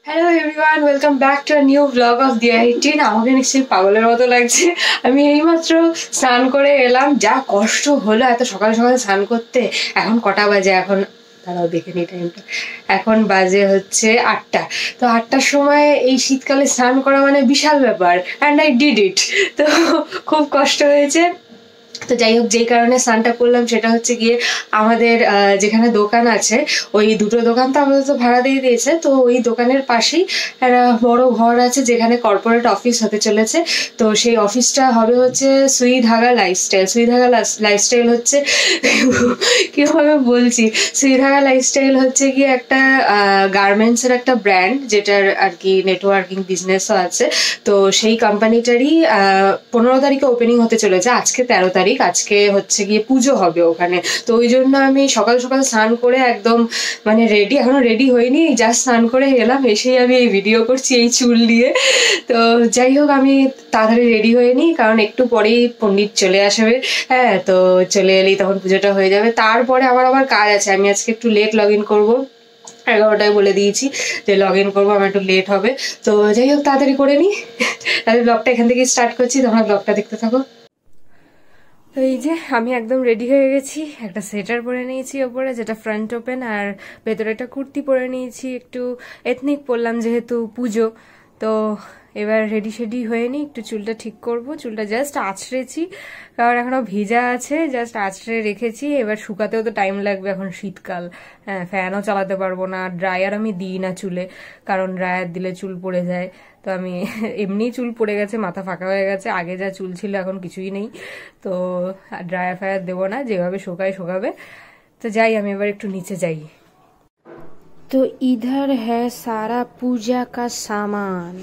Hello everyone, welcome back to a new blog of DI18। আমাকে নিশ্চয়ই পাগলের মতো লাগছে। আমি এইমাত্র স্নান করে এলাম। যা কষ্ট হলো এত সকাল সকাল স্নান করতে। এখন কটা বাজে? এখন দাঁড়াও দেখে নি টাইমটা। এখন বাজে হচ্ছে 8টা। তো 8টার সময় এই শীতকালে স্নান করা মানে বিশাল ব্যাপার, অ্যান্ড আই ডিড ইট। তো খুব কষ্ট হয়েছে। তো যাই হোক, যেই কারণে স্নানটা করলাম সেটা হচ্ছে গিয়ে আমাদের যেখানে দোকান আছে, ওই দুটো দোকান তো আপাতত ভাড়া দিয়ে দিয়েছে। তো ওই দোকানের পাশেই একটা বড় ঘর আছে যেখানে কর্পোরেট অফিস হতে চলেছে। তো সেই অফিসটা হবে হচ্ছে সুই ধাগা লাইফস্টাইল। সুই ধাগা লাইফস্টাইল হচ্ছে কিভাবে বলছি, সুই ধাগা লাইফস্টাইল হচ্ছে গিয়ে একটা গার্মেন্টসের একটা ব্র্যান্ড, যেটার আর কি নেটওয়ার্কিং বিজনেসও আছে। তো সেই কোম্পানিটারই 15 তারিখে ওপেনিং হতে চলেছে। আজকে 13 তারিখ। আজকে হচ্ছে গিয়ে পুজো হবে ওখানে। তো ওই জন্য আমি সকাল সকাল স্নান করে একদম মানে রেডি, এখনো রেডি হইনি, জাস্ট স্নান করে এলাম। এসেই আমি এই ভিডিও করছি এই চুল দিয়ে। তো যাই হোক, আমি তাড়াতাড়ি রেডি হয়ে নিই, কারণ একটু পরেই পণ্ডিত চলে আসবে। হ্যাঁ, তো চলে এলেই তখন পুজোটা হয়ে যাবে। তারপরে আমার আবার কাজ আছে। আমি আজকে একটু লেট লগ ইন করবো। 11টায় বলে দিয়েছি যে লগ ইন করবো, আমার একটু লেট হবে। তো যাই হোক, তাড়াতাড়ি করে নিই। তাহলে ব্লগটা এখান থেকে স্টার্ট করছি, তোমরা ব্লগটা দেখতে থাকো। তো এই যে আমি একদম রেডি হয়ে গেছি। একটা সোয়েটার পরে নিয়েছি ওপরে, যেটা ফ্রন্ট ওপেন, আর ভেতরে একটা কুর্তি পরে নিয়েছি। একটু এথনিক পরলাম যেহেতু পুজো। তো এবার রেডি শেডি হয়ে নিই, একটু চুলটা ঠিক করব। চুলটা জাস্ট আঁচড়েছি, কারণ এখনো ভিজা আছে, জাস্ট আঁচড়ে রেখেছি। এবার শুকাতেও তো টাইম লাগবে, এখন শীতকাল। হ্যাঁ, ফ্যানও চালাতে পারবো না। ড্রায়ার আমি দিই না চুলে, কারণ ড্রায়ার দিলে চুল পড়ে যায়। তো আমি এমনি চুল পড়ে গেছে, মাথা ফাঁকা হয়ে গেছে। আগে যা চুল ছিল এখন কিছুই নেই। তো ড্রায়ার ফায়ার দেবো না, যেভাবে শোকাবে। তো যাই, আমি এবার একটু নিচে যাই। তো ইধার হ্যাঁ সারা পূজা কা সামান,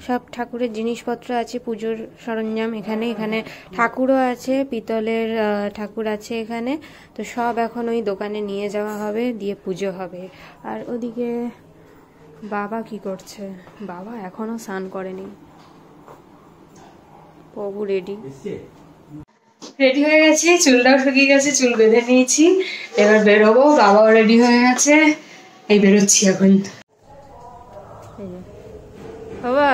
সব ঠাকুরের জিনিসপত্র আছে, পুজোর সরঞ্জাম। এখানে এখানে ঠাকুরও আছে, পিতলের ঠাকুর আছে এখানে। তো সব এখন ওই দোকানে নিয়ে যাওয়া হবে, দিয়ে পুজো হবে। আর ওদিকে বাবা কি করছে? বাবা এখনো স্নান করেনি। প্রভু রেডি হয়ে গেছি, চুলটাও শুকিয়ে গেছে, চুল বেঁধে নিয়েছি। এবার বেরোবো। বাবাও রেডি হয়ে গেছে, এই বেরোচ্ছি এখন। বাবা,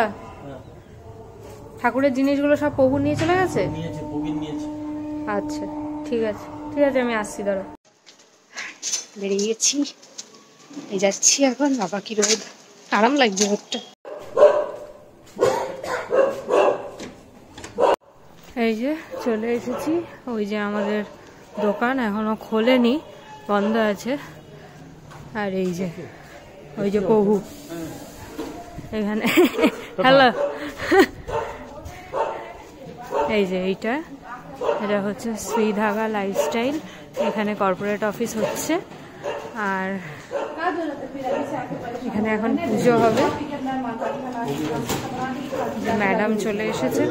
ঠাকুরের জিনিসগুলো সব প্রভু নিয়ে চলে গেছে? আচ্ছা, ঠিক আছে ঠিক আছে, আমি আসছি, দাঁড়া। বেরিয়ে গেছি, এই যাচ্ছি এখন। বাবা কি রোদ, আরাম লাগছে রোদটা। এই যে চলে এসেছি। ওই যে আমাদের দোকান এখনো খোলেনি, বন্ধ আছে। আর এই যে ওই যে প্রভু এখানে। হ্যালো। এই যে এটা হচ্ছে শ্রী ধাগা লাইফস্টাইল। এখানে কর্পোরেট অফিস হচ্ছে, আর এখানে এখন পুজো হবে। ম্যাডাম চলে এসেছে,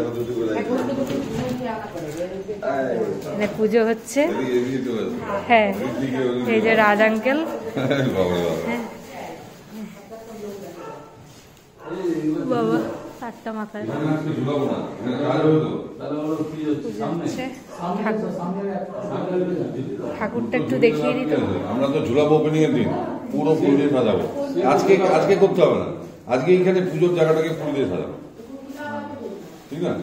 এখানে পুজো হচ্ছে। হ্যাঁ, এই যে রাজ আঙ্কেল। হ্যাঁ বাবা, 8টা মাথায় ঠাকুরটা একটু দেখিয়ে দিত। আমরা তো ঝুলাবো ওপেনিং এর দিন, পুরো ফুল দিয়ে সাজাবো। আজকে করতে হবে না, আজকে এখানে পুজোর জায়গাটাকে ফুল দিয়ে সাজাবো, ঠিক না?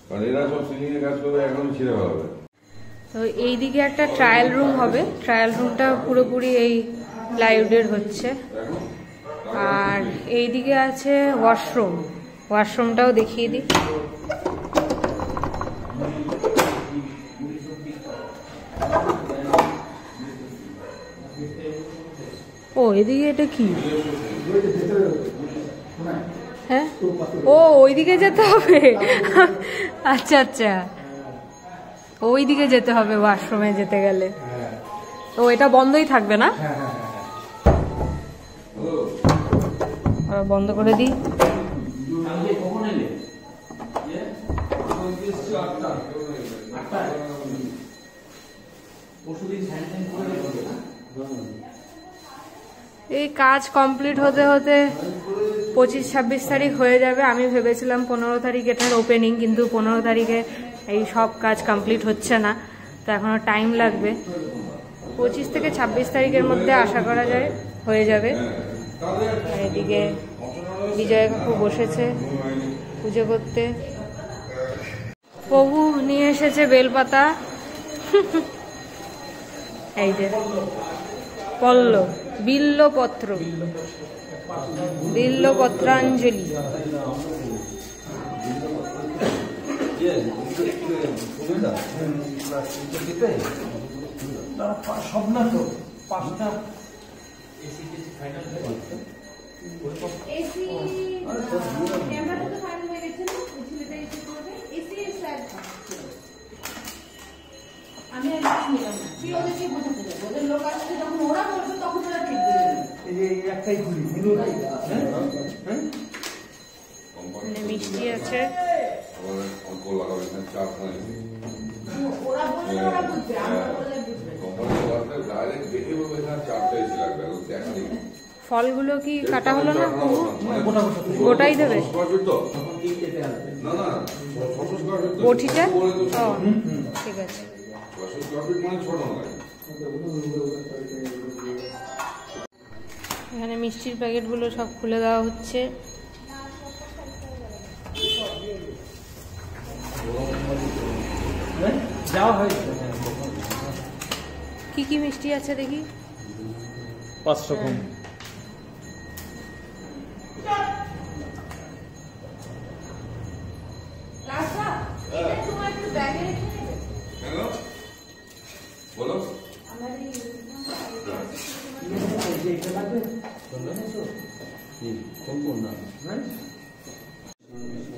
কারণ এরা সব সিলিং এর কাজ করবে, এখন ছিঁড়ে হবে। তো এইদিকে একটা ট্রায়াল রুম হবে। ট্রায়াল রুমটা পুরোপুরি এই প্লাইউডের হচ্ছে। আর এইদিকে আছে ওয়াশরুম, ওয়াশরুমটাও দেখিয়ে দিই। ও এদিকে এটা কি? হ্যাঁ, ও ওইদিকে যেতে হবে। আচ্ছা আচ্ছা, ওইদিকে যেতে হবে ওয়াশরুমে যেতে গেলে। তো এটা বন্ধই থাকবে না? বন্ধ করে দিই। এই কাজ কমপ্লিট হতে হতে 25-26 তারিখ হয়ে যাবে। আমি ভেবেছিলাম 15 তারিখ এটার ওপেনিং, কিন্তু 15 তারিখে এই সব কাজ কমপ্লিট হচ্ছে না, তো এখনো টাইম লাগবে। 25 থেকে 26 তারিখের মধ্যে আশা করা যায় হয়ে যাবে। আর এদিকে বিজয় কাকু বসেছে পুজো করতে। প্রভু নিয়ে এসেছে বেলপাতা, এই যে পল্লব, বিল্লপত্র, বিল্লপত্রাঞ্জলি। মিষ্টি আছে, ফলগুলো কি কাটা হলো না? গোটাই দেবে বটিটা? ঠিক আছে। এখানে মিষ্টির প্যাকেটগুলো সব খুলে দেওয়া হচ্ছে। কি কি মিষ্টি আছে দেখি? 5 রকম। বলো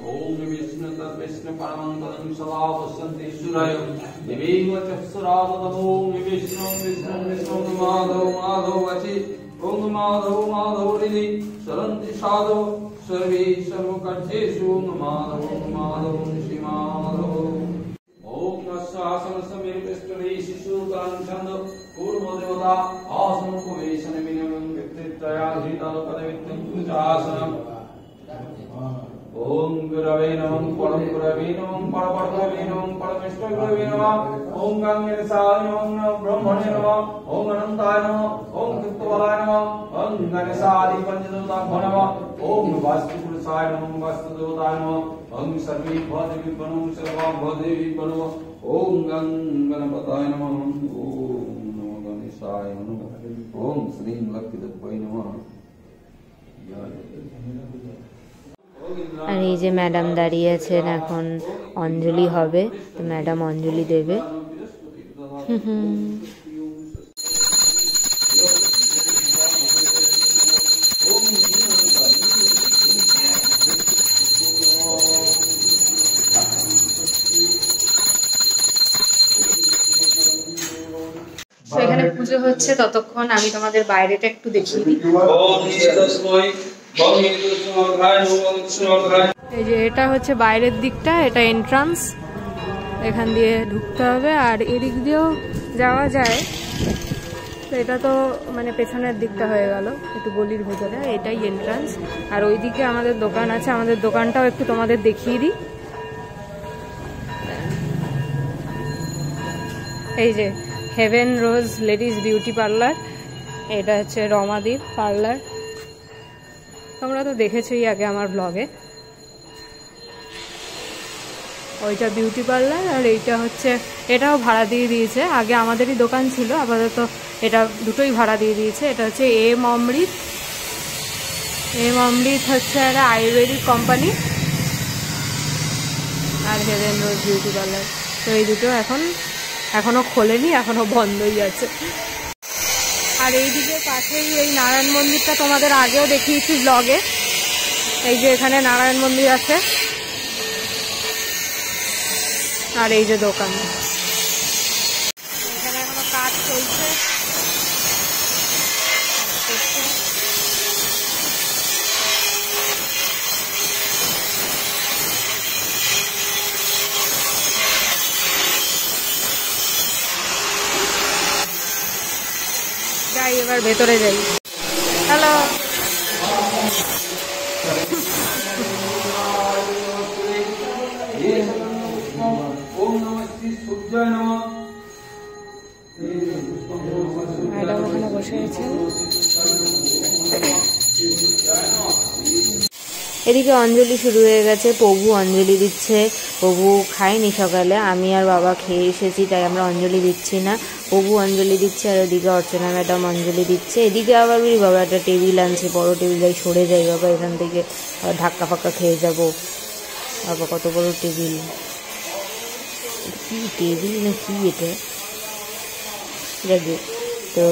ओम विष्णु तद्विष्णु परमं सदा वसन्ति सुराय देवीव चक्षुराद ओम विष्णु विष्णु विष्णु माधव माधव वचि ओम माधव माधव हृदि सरन्ति साधो सर्वे सर्वकर्तेषु माधव माधव श्री माधव ओम आसन समीर पृष्ठे शिशुकां छन्द पूर्व देवता आसन उपवेशन विनयं व्यक्तित्रया धीता पदवित्तं पूजासनम् ओम गुरवे नमः परम गुरवे नमः परमगुरवे नमः परमेष्ठ गुरवे नमः ओम गंगेशाय नमः ब्रह्मणे नमः ओम अनंताय नमः ओम कृत्तवलाय नमः ओम गणेशादि पंचदेवताभ्यो नमः ओम वास्तुपुरुषाय नमः वास्तुदेवताय नमः ओम सर्वे भवदेवी बनो सर्वा भवदेवी बनो ओम गणपताय नमः ओम नमो गणेशाय नमः ओम श्री लक्ष्मीदेवाय नमः। আর এই যে ম্যাডাম দাঁড়িয়ে আছেন, এখন অঞ্জলি হবে, তো ম্যাডাম অঞ্জলি দেবে। এখানে পুজো হচ্ছে, ততক্ষণ আমি তোমাদের বাইরেটা একটু দেখিয়ে দিই। এই যে এটা হচ্ছে বাইরের দিকটা, এটা এন্ট্রান্স, এখান দিয়ে ঢুকতে হবে। আর এদিক দিয়েও যাওয়া যায়, তো এটা তো মানে পেছনের দিকটা হয়ে গেল, একটু গলির ভেতরে, এটাই এন্ট্রান্স। আর ওইদিকে আমাদের দোকান আছে, আমাদের দোকানটাও একটু তোমাদের দেখিয়ে দিই। এই যে হেভেন রোজ লেডিস বিউটি পার্লার, এটা হচ্ছে রমাদীপ পার্লার, তোমরা তো দেখেছোই আগে আমার ব্লগে। ওইটা বিউটি পার্লার, আর এইটা হচ্ছে, এটাও ভাড়া দিয়ে দিয়েছে, আগে আমাদেরই দোকান ছিল, আপাতত এটা দুটোই ভাড়া দিয়ে দিয়েছে। এটা হচ্ছে এম অমৃত, এম অমৃত হচ্ছে একটা আয়ুর্বেদিক কোম্পানি, আর হেভেন রোজ বিউটি পার্লার। তো এই দুটো এখনো খোলেনি, এখনো বন্ধই আছে। আর এইদিকে পাশেই এই নারায়ণ মন্দিরটা তোমাদের আগেও দেখিয়েছি ব্লগে, এই যে এখানে নারায়ণ মন্দির আছে, আর এই যে দোকান, এখানে এখনো কাজ চলছে। যাই এবার ভেতরে যাই। হ্যালো, ओम नमः श्री सूर्याय नमः। এদিকে অঞ্জলি শুরু হয়ে গেছে, প্রভু অঞ্জলি দিচ্ছে। প্রভু খায়নি সকালে, আমি আর বাবা খেয়ে এসেছি, তাই আমরা অঞ্জলি দিচ্ছি না। প্রভু অঞ্জলি দিচ্ছে আর ওদিকে অর্চনা ম্যাডাম অঞ্জলি দিচ্ছে। এদিকে আবার বলি বাবা একটা টেবিল আনছে, বড় টেবিল, যাই সরে যাই বাবা এখান থেকে, ধাক্কা ফাক্কা খেয়ে যাবো। বাবা কত বড় টেবিল, কি টেবিল না কি এটা, যাবে। তো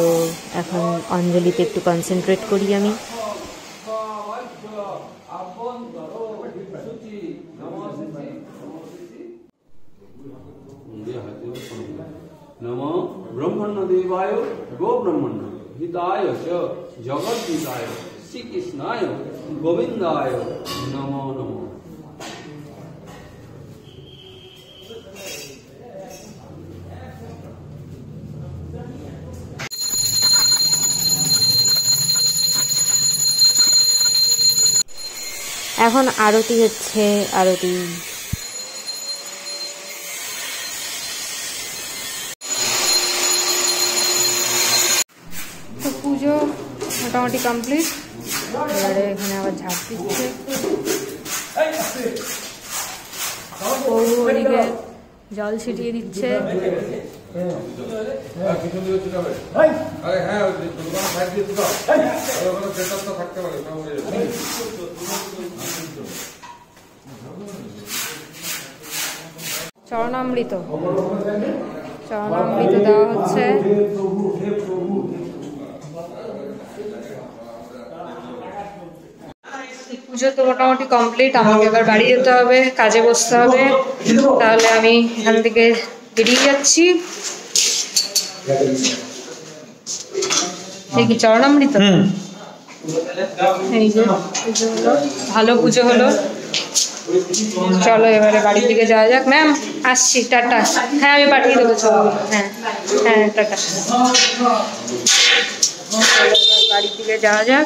এখন অঞ্জলিতে একটু কনসেন্ট্রেট করি আমি। नमो ब्रह्मण्य देवाय गो ब्रह्मण्य हिताय च जगत हिताय श्री कृष्णाय गोविंदाय नमो नमो। এখন আরতি হচ্ছে, আরতি। তো পুজো মোটামুটি কমপ্লিট, এবারে এখানে আবার ঝাড় দিচ্ছে। ওদিকে জল ছিটিয়ে দিচ্ছে। চরণামৃত দেওয়া হচ্ছে। পুজো তো মোটামুটি কমপ্লিট, আমাকে এবার বাড়ি যেতে হবে, কাজে বসতে হবে। তাহলে আমি এখান থেকে বেরিয়ে যাচ্ছি। এই কি চরণামৃত, এই যে পুজো হলো, ভালো পুজো হলো। চলো এবারে বাড়ির দিকে যাওয়া যাক। ম্যাম আসছি, টাটা। হ্যাঁ আমি পাঠিয়ে দেবো ছবি। হ্যাঁ হ্যাঁ টাটা। বাড়ির দিকে যাওয়া যাক।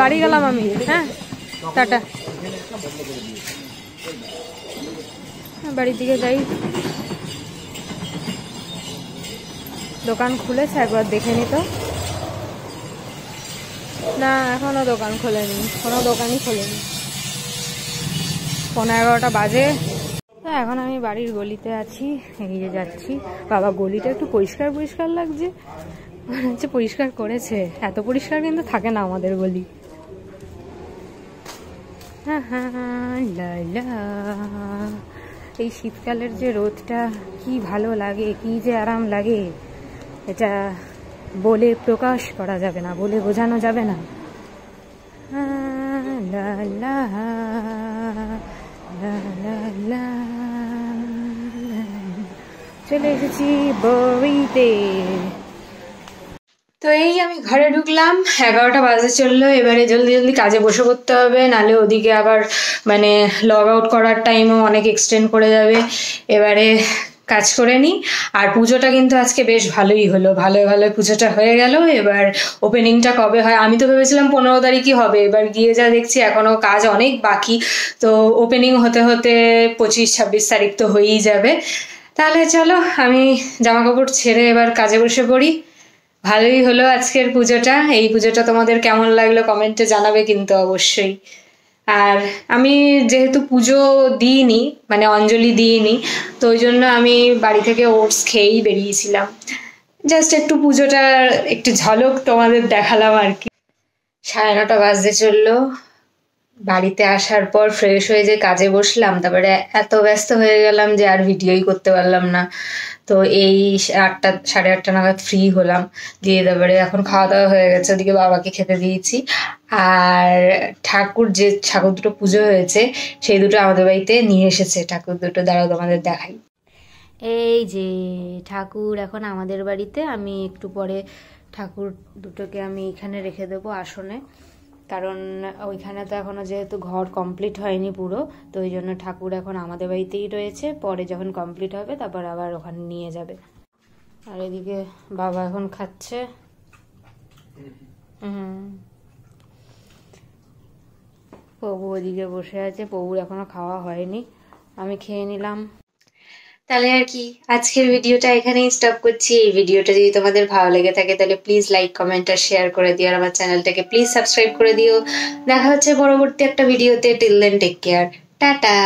বাড়ি গেলাম আমি, হ্যাঁ টাটা। বাড়ির দিকে যাই। দোকান খুলেছে, একবার দেখে নিত। না এখনো দোকান খোলেনি, কোনো দোকানই খোলেনি। 11:30 বাজে। এখন আমি বাড়ির গলিতে আছি, এগিয়ে যাচ্ছি। বাবা গলিটা একটু পরিষ্কার পরিষ্কার লাগছে, মনে হচ্ছে পরিষ্কার করেছে। এত পরিষ্কার কিন্তু থাকে না আমাদের গলি। এই শীতকালের যে রোদটা কি ভালো লাগে, কি যে আরাম লাগে, এটা বলে প্রকাশ করা যাবে না, বলে বোঝানো যাবে না। চলে এসেছি বড়িতে। তো এই আমি ঘরে ঢুকলাম, 11টা বাজে চললো। এবারে জলদি জলদি কাজে বসে পড়তে হবে, নালে ওদিকে আবার মানে লগ আউট করার টাইমও অনেক এক্সটেন্ড করে যাবে। এবারে কাজ করে নিই। আর পুজোটা কিন্তু আজকে বেশ ভালোই হলো, ভালো পুজোটা হয়ে গেল। এবার ওপেনিংটা কবে হয়, আমি তো ভেবেছিলাম 15 তারিখই হবে, এবার গিয়ে যা দেখছি এখনও কাজ অনেক বাকি। তো ওপেনিং হতে হতে 25-26 তারিখ তো হয়েই যাবে। তাহলে চলো আমি জামা কাপড় ছেড়ে এবার কাজে বসে পড়ি। ভালোই হলো আজকের পুজোটা। এই পুজোটা তোমাদের কেমন লাগলো কমেন্টে জানাবে কিন্তু অবশ্যই। আর আমি যেহেতু পুজো দিইনি, মানে অঞ্জলি দিইনি, তো ওই জন্য আমি বাড়ি থেকে ওটস খেয়েই বেরিয়েছিলাম। জাস্ট একটু পুজোটার একটু ঝলক তোমাদের দেখালাম আর কি। 9:30 বাজতে চললো। বাড়িতে আসার পর ফ্রেশ হয়ে যে কাজে বসলাম, তারপরে এত ব্যস্ত হয়ে গেলাম যে আর ভিডিওই করতে পারলাম না। তো এই 8টা 8:30 নাগাদ ফ্রি হলাম, দিয়ে তারপরে এখন খাওয়া দাওয়া হয়ে গেছে, ওদিকে বাবাকে খেতে দিয়েছি। আর ঠাকুর দুটো পুজো হয়েছে, সেই দুটো আমাদের বাড়িতে নিয়ে এসেছে ঠাকুর দুটো। দাঁড়াও তোমাদের দেখাই। এই যে ঠাকুর এখন আমাদের বাড়িতে। আমি একটু পরে ঠাকুর দুটোকে আমি এখানে রেখে দেবো আসনে, কারণ ওইখানে তো এখনও যেহেতু ঘর কমপ্লিট হয়নি পুরো, তো ওই জন্য ঠাকুর এখন আমাদের বাড়িতেই রয়েছে। পরে যখন কমপ্লিট হবে তারপর আবার ওখানে নিয়ে যাবে। আর এদিকে বাবা এখন খাচ্ছে। প্রভু ওদিকে বসে আছে, প্রভুর এখনো খাওয়া হয়নি, আমি খেয়ে নিলাম। তাহলে আর কি আজকের ভিডিওটা এখানেই স্টপ করছি। এই ভিডিওটা যদি তোমাদের ভালো লেগে থাকে তাহলে প্লিজ লাইক কমেন্ট আর শেয়ার করে দিও, আর আমার চ্যানেলটাকে প্লিজ সাবস্ক্রাইব করে দিও। দেখা হচ্ছে পরবর্তী একটা ভিডিওতে। Till then take care, tata.